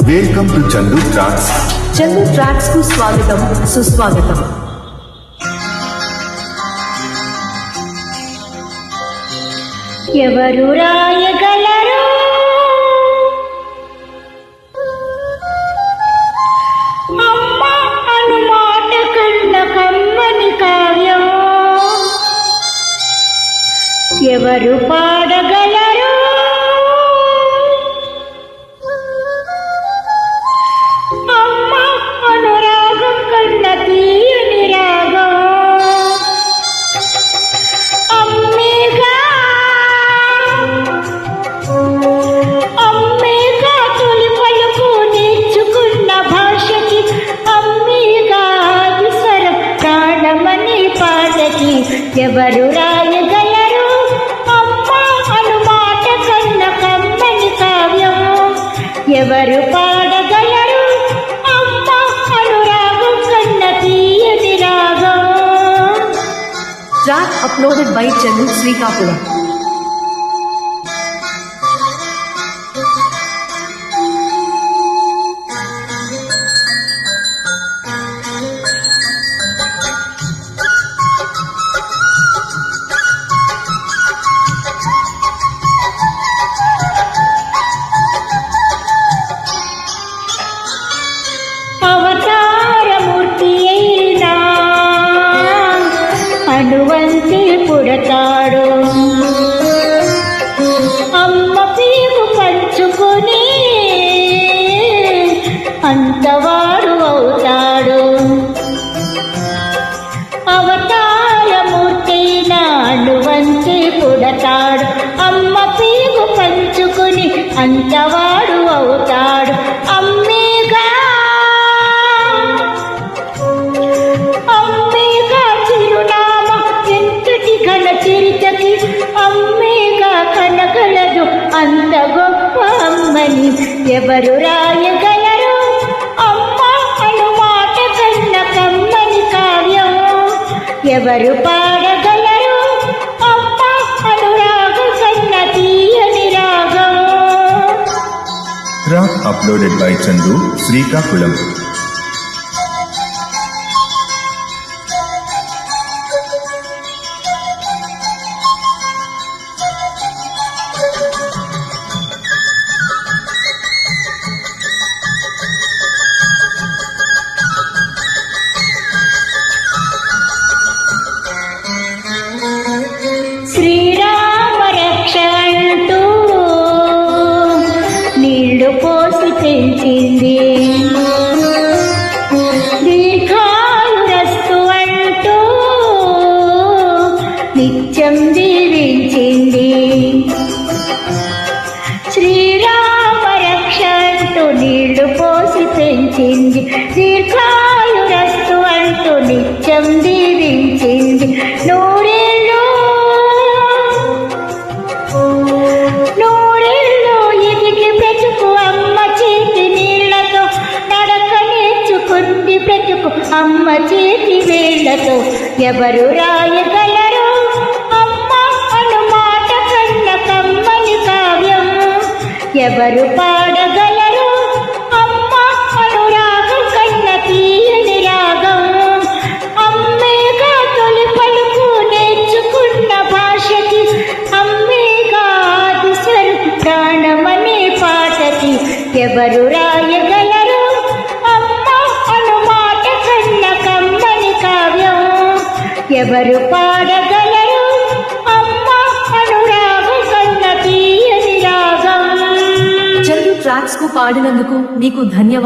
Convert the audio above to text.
Welcome to Chandu tracks. Chandu tracks కు స్వాగతం, సుస్వాగతం. ఎవరు రాయగలరు అమ్మ అను మాట కన్న కమ్మని కావ్యం? ఎవరు పాడగలరు అమ్మ అనురాగం కన్న తీయని రాగం? అమ్మేగా తొలి పలుకు నేర్చుకున్న భాషకి, అమ్మేగా స్వరం ప్రాణమని పాటకి. ఎవరు రాయగలరు అమ్మ అను మాట కన్న కమ్మని కావ్యం? ఎవరు పాడగలరు అమ్మ అనురాగం కన్న తీయని రాగం? Track uploaded by Chandu Srikakulam. అవతారమూర్తి అయినా అణువంతి పుడతాడు, అమ్మ పీగు పంచుకొని అంతవాడు అవుతాడు. అవతారమూర్తైనా అణువంతి పుడతాడు, అమ్మ పీగు పంచుకొని అంతవాడు అవుతాడు. అమ్మేగా చిరునామా ఎంతటి ఘన చరితకి, అమ్మేగా కనగలదు అంత గొప్ప అమ్మని. ఎవరు రాయగలరు అమ్మ అను మాట కన్న కమ్మని కావ్యం? ఎవరు పాడగలరు అమ్మ అనురాగం కన్న తీయని రాగం? Track uploaded by Chandu Srikakulam. Srirama రక్ష అంటూ నీళ్లు పోసి పెంచింది, దీర్ఘాయురస్తు అంటూ నిత్యం దీవించింది. శ్రీరామ రక్ష అంటూ నీళ్లు పోసి పెంచింది, దీర్ఘాయురస్తు అంటూ నిత్యం దీవించింది. నూరేళ్ళు ఎదిగి బ్రతుకు అమ్మ చేతి నీళ్లతో, నడక నేర్చుకుంది బ్రతుకు అమ్మ చేతి వేళ్లతో. ఎవరు రాయగలరు అమ్మ అను మాట కన్న కమ్మని కావ్యం? ఎవరు పాడగలరు అమ్మ అనురాగం కన్న తీయని రాగం? అమ్మేగా తొలి పలుకు నేర్చుకున్న భాషకి, అమ్మేగా స్వరం ప్రాణమనే పాటకి. ఎవరు రాయగలరు అమ్మ అను మాట కన్న కమ్మని కావ్యం? ఎవరు పాడగలరు అమ్మ అనురాగం కన్న తీయని రాగం? చందు ట్రాక్స్ కు పాడినందుకు నీకు ధన్యవాదాలు.